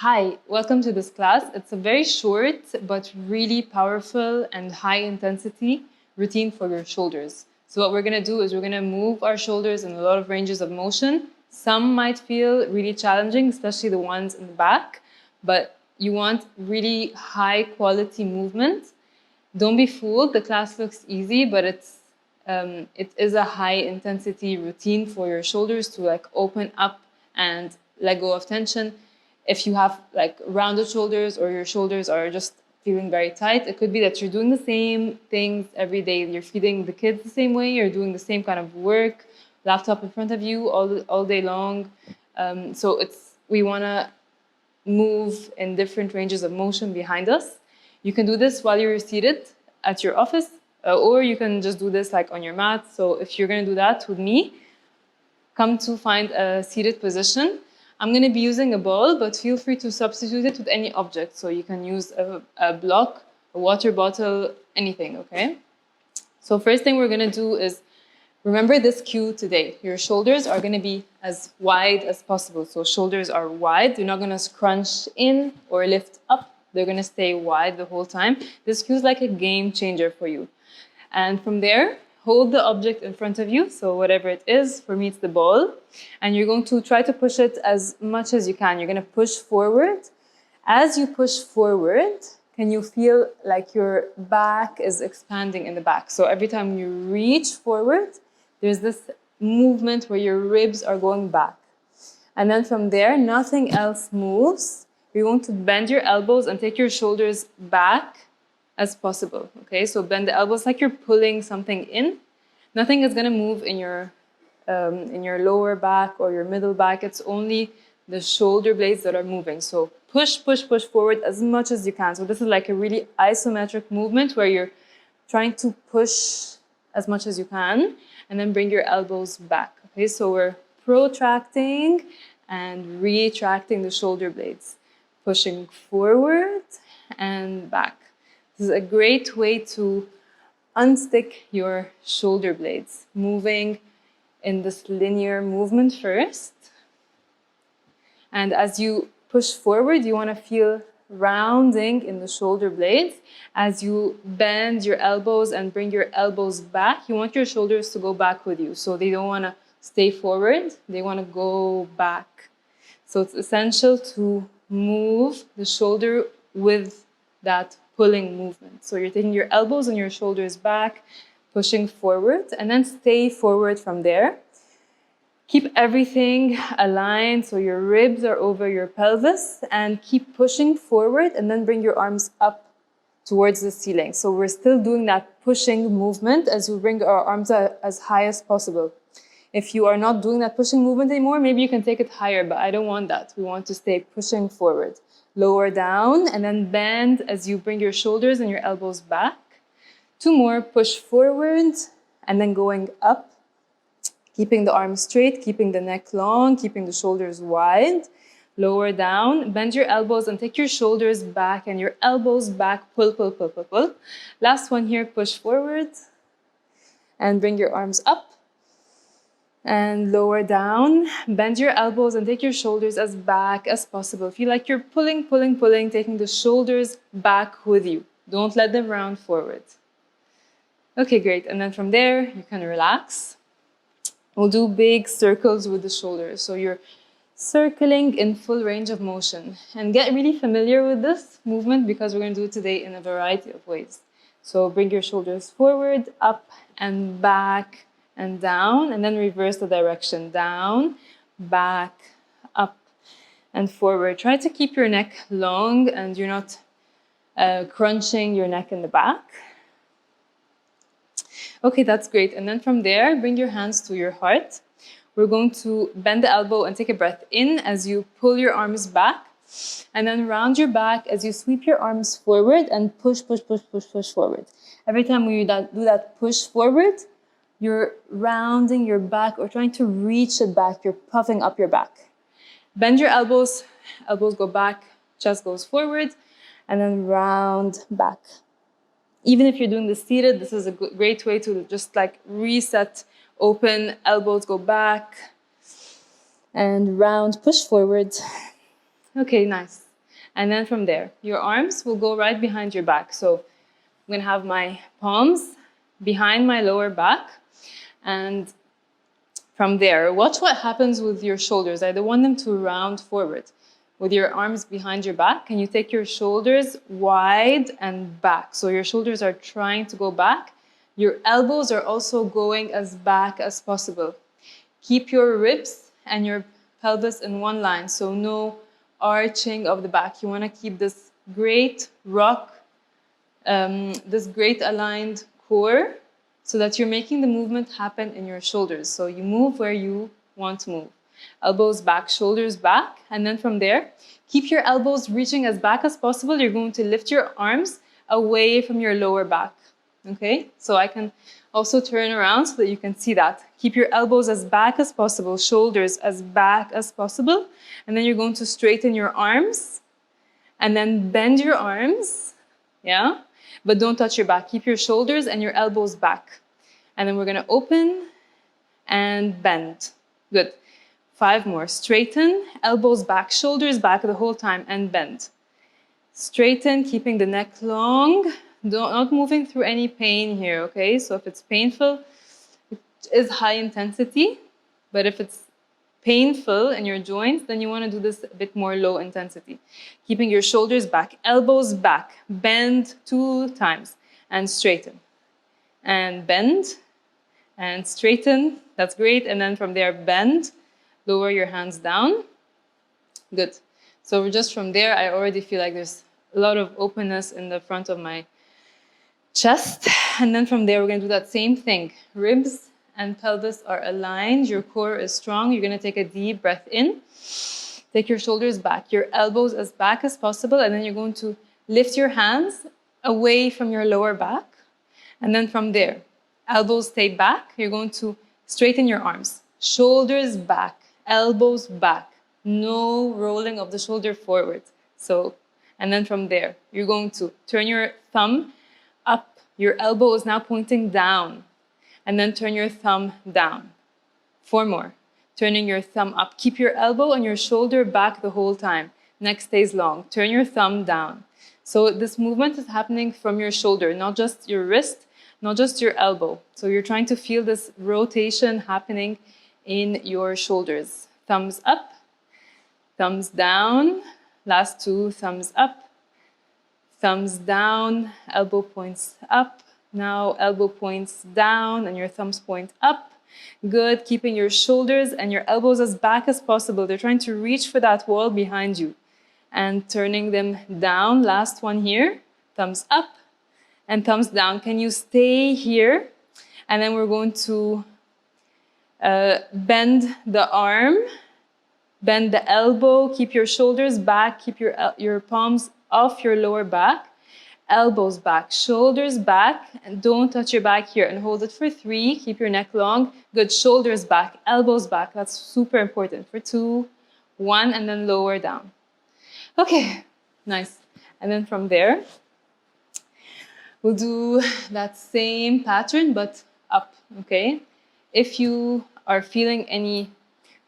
Hi, welcome to this class. It's a very short but really powerful and high intensity routine for your shoulders. So what we're going to do is we're going to move our shoulders in a lot of ranges of motion. Some might feel really challenging, especially the ones in the back, but you want really high quality movement. Don't be fooled, the class looks easy, but it is a high intensity routine for your shoulders to open up and let go of tension. If you have rounded shoulders or your shoulders are just feeling very tight, it could be that you're doing the same things every day. You're feeding the kids the same way, you're doing the same kind of work, laptop in front of you all day long. We want to move in different ranges of motion behind us. You can do this while you're seated at your office, or you can just do this on your mat. So if you're going to do that with me, come to find a seated position. I'm going to be using a ball, but feel free to substitute it with any object. So you can use a block, a water bottle, anything, okay? So first thing we're going to do is remember this cue today. Your shoulders are going to be as wide as possible. So shoulders are wide. They're not going to scrunch in or lift up. They're going to stay wide the whole time. This cue is like a game changer for you. And from there, hold the object in front of you, so whatever it is, for me it's the ball, and you're going to try to push it as much as you can. You're going to push forward. As you push forward, can you feel like your back is expanding in the back? So every time you reach forward, there's this movement where your ribs are going back. And then from there, nothing else moves. You're going to bend your elbows and take your shoulders back as possible, okay? So bend the elbows like you're pulling something in. Nothing is going to move in your lower back or your middle back. It's only the shoulder blades that are moving. So push, push, push forward as much as you can. So this is like a really isometric movement where you're trying to push as much as you can and then bring your elbows back, okay? So we're protracting and retracting the shoulder blades, pushing forward and back. This is a great way to unstick your shoulder blades, moving in this linear movement first. And as you push forward, you want to feel rounding in the shoulder blades. As you bend your elbows and bring your elbows back, you want your shoulders to go back with you. So they don't want to stay forward, they want to go back. So it's essential to move the shoulder with that pulling movement. So you're taking your elbows and your shoulders back, pushing forward, and then stay forward from there. Keep everything aligned so your ribs are over your pelvis, and keep pushing forward, and then bring your arms up towards the ceiling. So we're still doing that pushing movement as we bring our arms as high as possible. If you are not doing that pushing movement anymore, maybe you can take it higher, but I don't want that. We want to stay pushing forward. Lower down and then bend as you bring your shoulders and your elbows back. Two more, push forward and then going up, keeping the arms straight, keeping the neck long, keeping the shoulders wide. Lower down, bend your elbows and take your shoulders back and your elbows back, pull, pull, pull, pull, pull. Last one here, push forward and bring your arms up. And lower down, bend your elbows and take your shoulders as back as possible. Feel like you're pulling, pulling, pulling, taking the shoulders back with you. Don't let them round forward. Okay, great. And then from there, you can relax. We'll do big circles with the shoulders. So you're circling in full range of motion. And get really familiar with this movement because we're going to do it today in a variety of ways. So bring your shoulders forward, up and back, and down, and then reverse the direction. Down, back, up, and forward. Try to keep your neck long and you're not crunching your neck in the back. Okay, that's great. And then from there, bring your hands to your heart. We're going to bend the elbow and take a breath in as you pull your arms back, and then round your back as you sweep your arms forward and push, push, push, push, push forward. Every time we do that push forward, you're rounding your back or trying to reach it back. You're puffing up your back. Bend your elbows. Elbows go back. Chest goes forward. And then round back. Even if you're doing this seated, this is a great way to just reset, open, elbows go back. And round, push forward. Okay, nice. And then from there, your arms will go right behind your back. So I'm going to have my palms behind my lower back. And from there, watch what happens with your shoulders. I don't want them to round forward. With your arms behind your back, can you take your shoulders wide and back? So your shoulders are trying to go back. Your elbows are also going as back as possible. Keep your ribs and your pelvis in one line, so no arching of the back. You want to keep this great rock, this great aligned core, so that you're making the movement happen in your shoulders. So you move where you want to move. Elbows back, shoulders back, and then from there, keep your elbows reaching as back as possible. You're going to lift your arms away from your lower back. Okay, so I can also turn around so that you can see that. Keep your elbows as back as possible, shoulders as back as possible, and then you're going to straighten your arms, and then bend your arms, yeah? But don't touch your back. Keep your shoulders and your elbows back. And then we're gonna open and bend. Good. 5 more. Straighten, elbows back, shoulders back the whole time, and bend. Straighten, keeping the neck long. Not moving through any pain here, okay? So if it's painful, it is high intensity. But if it's painful in your joints, then you want to do this a bit more low intensity. Keeping your shoulders back, elbows back, bend 2 times, and straighten. And bend, and straighten. That's great. And then from there, bend. Lower your hands down. Good. So just from there, I already feel like there's a lot of openness in the front of my chest. And then from there, we're going to do that same thing. Ribs and pelvis are aligned. Your core is strong. You're going to take a deep breath in. Take your shoulders back, your elbows as back as possible. And then you're going to lift your hands away from your lower back. And then from there, elbows stay back. You're going to straighten your arms. Shoulders back, elbows back. No rolling of the shoulder forward. So, and then from there, you're going to turn your thumb up. Your elbow is now pointing down. And then turn your thumb down. 4 more. Turning your thumb up. Keep your elbow and your shoulder back the whole time. Neck stays long. Turn your thumb down. So this movement is happening from your shoulder, not just your wrist, not just your elbow. So you're trying to feel this rotation happening in your shoulders. Thumbs up, thumbs down. Last 2, thumbs up, thumbs down, elbow points up. Now elbow points down and your thumbs point up. Good, keeping your shoulders and your elbows as back as possible. They're trying to reach for that wall behind you. And turning them down. Last one here. Thumbs up and thumbs down. Can you stay here? And then we're going to bend the arm, bend the elbow, keep your shoulders back, keep your palms off your lower back. Elbows back, shoulders back, and don't touch your back here. And hold it for 3. Keep your neck long. Good. Shoulders back, elbows back. That's super important. For 2, 1, and then lower down. Okay, nice. And then from there, we'll do that same pattern, but up, okay? If you are feeling any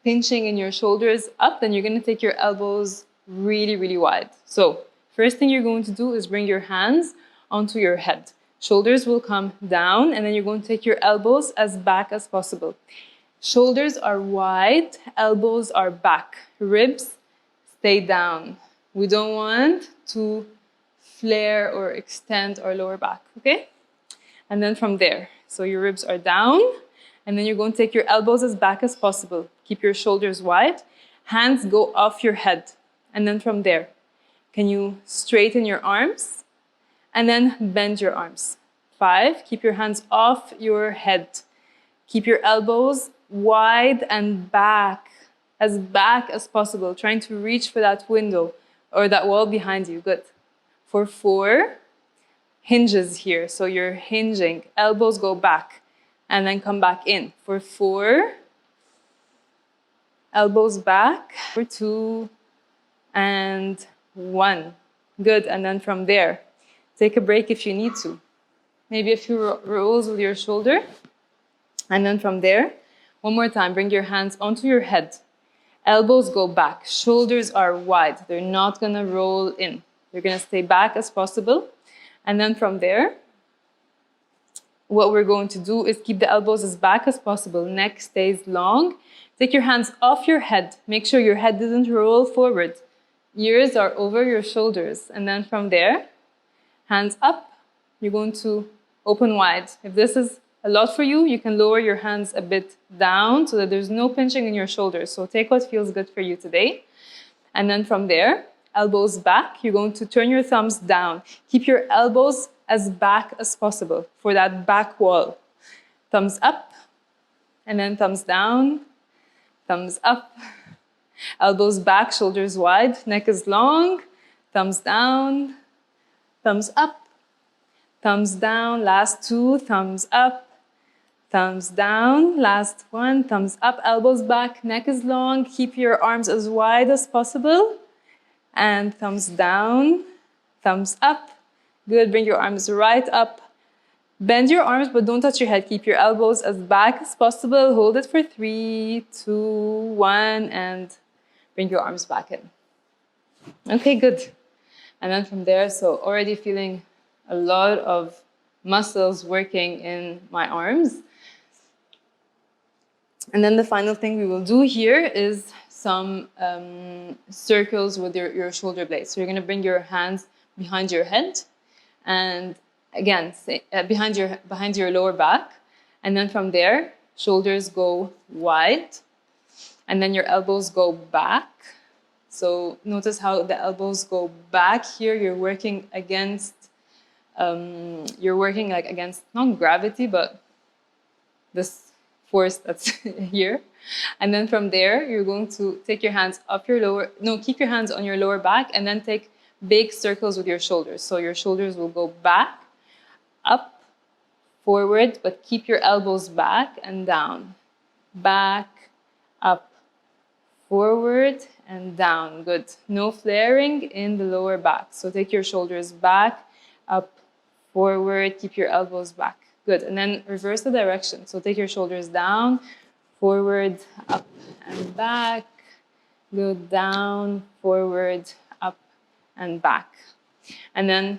pinching in your shoulders up, then you're going to take your elbows really, really wide. So, first thing you're going to do is bring your hands onto your head. Shoulders will come down, and then you're going to take your elbows as back as possible. Shoulders are wide, elbows are back. Ribs stay down. We don't want to flare or extend our lower back, okay? And then from there, so your ribs are down, and then you're going to take your elbows as back as possible. Keep your shoulders wide. Hands go off your head. And then from there, can you straighten your arms? And then bend your arms. 5, keep your hands off your head. Keep your elbows wide and back as possible, trying to reach for that window or that wall behind you. Good. For 4, hinges here. So you're hinging. Elbows go back and then come back in. For 4, elbows back. For 2 and 1. Good. And then from there, take a break if you need to. Maybe a few rolls with your shoulder. And then from there, one more time, bring your hands onto your head. Elbows go back. Shoulders are wide. They're not going to roll in. They're going to stay back as possible. And then from there, what we're going to do is keep the elbows as back as possible. Neck stays long. Take your hands off your head. Make sure your head doesn't roll forward. Ears are over your shoulders. And then from there, hands up. You're going to open wide. If this is a lot for you, you can lower your hands a bit down so that there's no pinching in your shoulders. So take what feels good for you today. And then from there, elbows back. You're going to turn your thumbs down. Keep your elbows as back as possible for that back wall. Thumbs up, and then thumbs down, thumbs up. Elbows back, shoulders wide, neck is long. Thumbs down, thumbs up, thumbs down. Last two, thumbs up. Thumbs down, last one, thumbs up, elbows back, neck is long. Keep your arms as wide as possible. And thumbs down, thumbs up. Good, bring your arms right up. Bend your arms, but don't touch your head. Keep your elbows as back as possible. Hold it for 3, 2, 1, and bring your arms back in. Okay, good. And then from there, so already feeling a lot of muscles working in my arms. And then the final thing we will do here is some circles with your shoulder blades. So you're going to bring your hands behind your head and again, behind your lower back. And then from there, shoulders go wide and then your elbows go back. So notice how the elbows go back here. You're working against, against not gravity, but this force that's here. And then from there, you're going to take your hands up your keep your hands on your lower back and then take big circles with your shoulders. So your shoulders will go back, up, forward, but keep your elbows back and down. Back, up, forward, and down. Good. No flaring in the lower back. So take your shoulders back, up, forward, keep your elbows back. Good. And then reverse the direction. So take your shoulders down, forward, up, and back. Good. Down, forward, up, and back. And then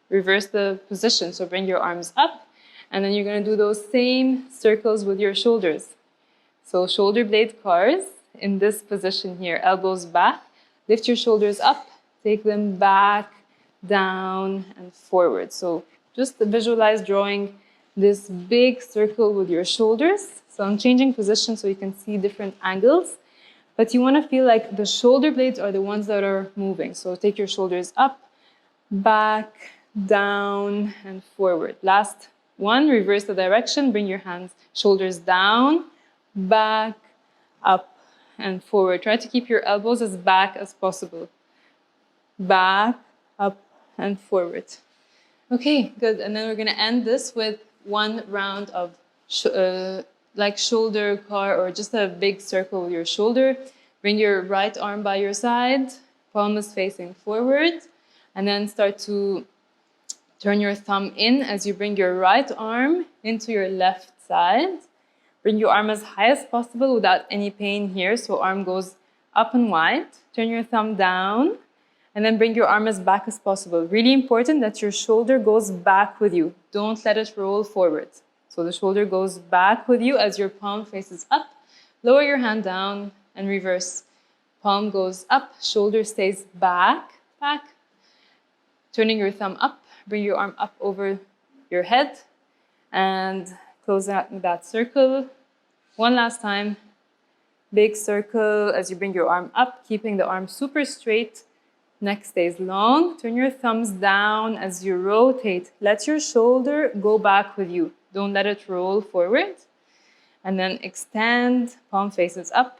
reverse the position. So bring your arms up. And then you're going to do those same circles with your shoulders. So shoulder blade cars in this position here. Elbows back. Lift your shoulders up. Take them back, down, and forward. So just visualize drawing this big circle with your shoulders. So I'm changing position so you can see different angles. But you want to feel like the shoulder blades are the ones that are moving. So take your shoulders up, back, down, and forward. Last one, reverse the direction. Bring your hands, shoulders down, back, up, and forward. Try to keep your elbows as back as possible. Back, up, and forward. Okay, good. And then we're going to end this with one round of like shoulder car or just a big circle with your shoulder. Bring your right arm by your side, palm is facing forward, and then start to turn your thumb in as you bring your right arm into your left side. Bring your arm as high as possible without any pain here, so arm goes up and wide. Turn your thumb down, and then bring your arm as back as possible. Really important that your shoulder goes back with you. Don't let it roll forward. So the shoulder goes back with you as your palm faces up. Lower your hand down and reverse. Palm goes up, shoulder stays back, back. Turning your thumb up, bring your arm up over your head and close out that circle. One last time. Big circle as you bring your arm up, keeping the arm super straight. Neck stays long. Turn your thumbs down as you rotate. Let your shoulder go back with you. Don't let it roll forward. And then extend, palm faces up.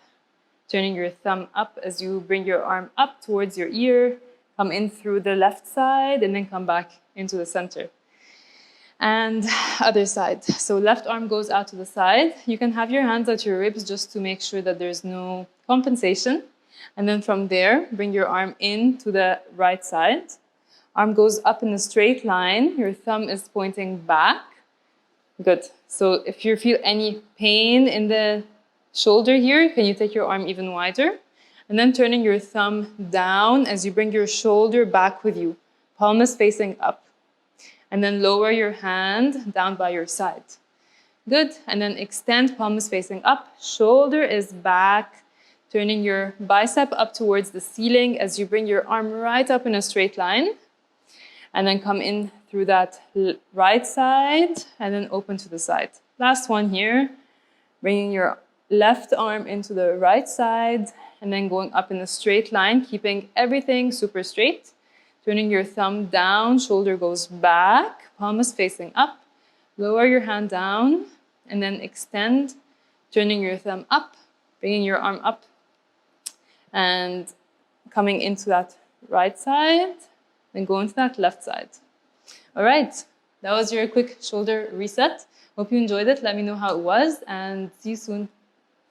Turning your thumb up as you bring your arm up towards your ear. Come in through the left side and then come back into the center. And other side. So left arm goes out to the side. You can have your hands at your ribs just to make sure that there's no compensation. And then from there, bring your arm in to the right side. Arm goes up in a straight line. Your thumb is pointing back. Good. So if you feel any pain in the shoulder here, can you take your arm even wider? And then turning your thumb down as you bring your shoulder back with you. Palm is facing up. And then lower your hand down by your side. Good. And then extend, palm is facing up. Shoulder is back. Turning your bicep up towards the ceiling as you bring your arm right up in a straight line. And then come in through that right side and then open to the side. Last one here. Bringing your left arm into the right side and then going up in a straight line, keeping everything super straight. Turning your thumb down, shoulder goes back, palm is facing up. Lower your hand down and then extend, turning your thumb up, bringing your arm up and coming into that right side, then go into that left side. All right, that was your quick shoulder reset. Hope you enjoyed it. Let me know how it was and see you soon.